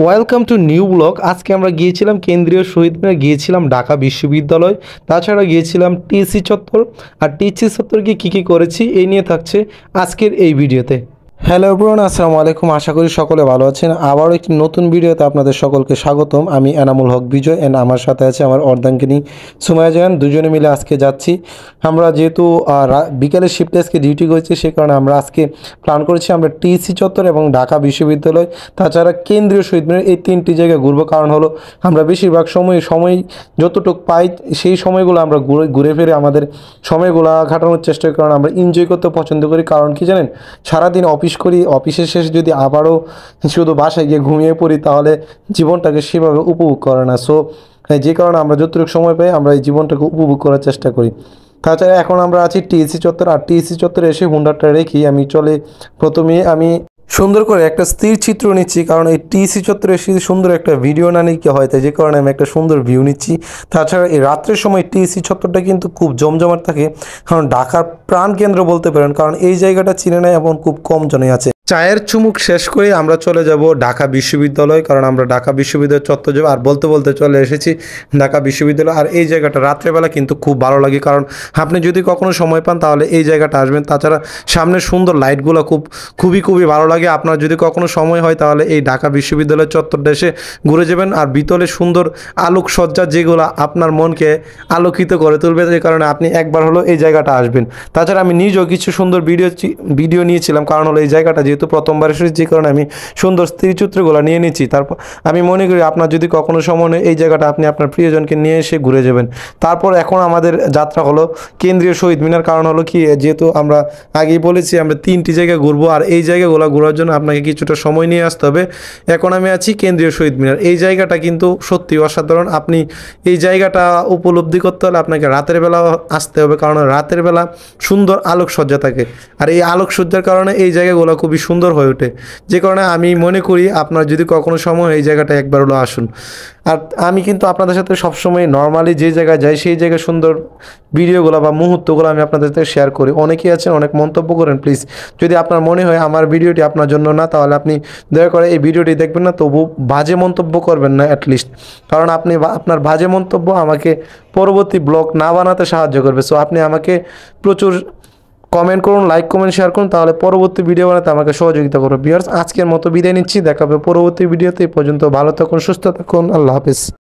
Welcome to new blog. আজকে আমরা গিয়েছিলাম কেন্দ্রীয় শহীদ মিনার, গিয়েছিলাম ঢাকা বিশ্ববিদ্যালয়, তাছাড়া গিয়েছিলাম টিসি চত্বর। আর টিসি চত্বর গিয়ে কী কী করেছি এই নিয়ে থাকছে আজকের এই ভিডিওতে। হ্যালো এভরিওয়ান, আসসালামু আলাইকুম। আশা করি সকলে ভালো আছেন। আবারও একটি নতুন ভিডিওতে আপনাদের সকলকে স্বাগতম। আমি এনামুল হক বিজয় এন্ড আমার সাথে আছে আমার অর্ধাঙ্গিনী সুমাইয়া জাহান। দুজনে মিলে আজকে যাচ্ছি। আমরা যেহেতু বিকেলের শিফটে আজকে ডিউটি করেছি, সে কারণে আমরা আজকে প্ল্যান করেছি আমরা টিসি চত্বর এবং ঢাকা বিশ্ববিদ্যালয়, তাছাড়া কেন্দ্রীয় শহীদ মিনার, এই তিনটি জায়গায় ঘুরবো। কারণ হলো আমরা বেশিরভাগ সময় যতটুকু পাই সেই সময়গুলো আমরা ঘুরে ফিরে আমাদের সময়গুলো কাটানোর চেষ্টা করি, কারণ আমরা এনজয় করতে পছন্দ করি। কারণ কি জানেন, সারাদিন অফিস করি, অফিসের শেষে যদি আবারও শুধু বাসায় গিয়ে ঘুমিয়ে পড়ি তাহলে জীবনটাকে সেভাবে উপভোগ করে না। সো যে কারণে আমরা যতটুকু সময় পাই আমরা এই জীবনটাকে উপভোগ করার চেষ্টা করি। তাছাড়া এখন আমরা আছি টিএসসি চত্বর, আর টিএসসি চত্বরে এসে হুন্ডারটা রেখে প্রথমে আমি সুন্দর করে একটা স্থির চিত্র নিচ্ছি, কারণ এই টিএসসি চত্বরে এসে সুন্দর একটা ভিডিও না নিলে কি হয়, তাই যে কারণে আমি একটা সুন্দর ভিউ নিচ্ছি। তাছাড়া এই রাত্রের সময় টিএসসি চত্বরটা কিন্তু খুব জমজমাট থাকে, কারণ ঢাকার প্রাণকেন্দ্র বলতে পারেন, কারণ এই জায়গাটা চিনে নেয় এমন খুব কম জনে আছে। চায়ের চুমুক শেষ করে আমরা চলে যাব ঢাকা বিশ্ববিদ্যালয়, কারণ আমরা ঢাকা বিশ্ববিদ্যালয় চত্বর যাবো। আর বলতে বলতে চলে এসেছি ঢাকা বিশ্ববিদ্যালয়। আর এই জায়গাটা রাত্রেবেলা কিন্তু খুব ভালো লাগে, কারণ আপনি যদি কখনো সময় পান তাহলে এই জায়গাটা আসবেন। তাছাড়া সামনে সুন্দর লাইটগুলো খুবই ভালো লাগে। আপনার যদি কখনো সময় হয় তাহলে এই ঢাকা বিশ্ববিদ্যালয় চত্বরটা এসে ঘুরে যাবেন। আর ভিতরে সুন্দর আলোকসজ্জা যেগুলো আপনার মনকে আলোকিত করে তুলবে, যে কারণে আপনি একবার হলো এই জায়গাটা আসবেন। তাছাড়া আমি নিজেও কিছু সুন্দর ভিডিও নিয়েছিলাম, কারণ হলো এই জায়গাটা যেহেতু প্রথমবার এসেছি, যে কারণে আমি সুন্দর স্থিরচিত্রগুলো নিয়ে নিচ্ছি। তারপর আমি মনে করি আপনার যদি কখনো সময় নেই এই জায়গাটা আপনি আপনার প্রিয়জনকে নিয়ে এসে ঘুরে যাবেন। তারপর এখন আমাদের যাত্রা হলো কেন্দ্রীয় শহীদ মিনার, কারণ হলো কি, যেহেতু আমরা আগেই বলেছি আমরা তিনটি জায়গায় ঘুরবো, আর এই জায়গাগুলো ঘোরার জন্য আপনাকে কিছুটা সময় নিয়ে আসতে হবে। এখন আমি আছি কেন্দ্রীয় শহীদ মিনার। এই জায়গাটা কিন্তু সত্যি অসাধারণ। আপনি এই জায়গাটা উপলব্ধি করতে হলে আপনাকে রাতের বেলা আসতে হবে, কারণ রাতের বেলা সুন্দর আলোকসজ্জা থাকে। আর এই আলোকসজ্জার কারণে এই জায়গাগুলো খুবই সুন্দর হয়ে ওঠে, যে কারণে আমি মনে করি আপনার যদি কখনো সময় এই জায়গাটা একবার হলো আসুন। আর আমি কিন্তু আপনাদের সাথে সবসময় নর্মালি যে জায়গায় যাই সেই জায়গায় সুন্দর ভিডিওগুলো বা মুহূর্তগুলো আমি আপনাদের সাথে শেয়ার করি। অনেকেই আছেন অনেক মন্তব্য করেন, প্লিজ যদি আপনার মনে হয় আমার ভিডিওটি আপনার জন্য না, তাহলে আপনি দয়া করে এই ভিডিওটি দেখবেন না, তবু বাজে মন্তব্য করবেন না অ্যাটলিস্ট, কারণ আপনি আপনার বাজে মন্তব্য আমাকে পরবর্তী ব্লগ না বানাতে সাহায্য করবে। সো আপনি আমাকে প্রচুর কমেন্ট করুন, লাইক কমেন্ট শেয়ার করুন, তাহলে পরবর্তী ভিডিও বানাতে আমাকে সহযোগিতা করবে। ভিউয়ার্স, আজকের মতো বিদায় নিচ্ছি, দেখা হবে পরবর্তী ভিডিওতে। এই পর্যন্ত ভালো থাকুন, সুস্থ থাকুন, আল্লাহ হাফেজ।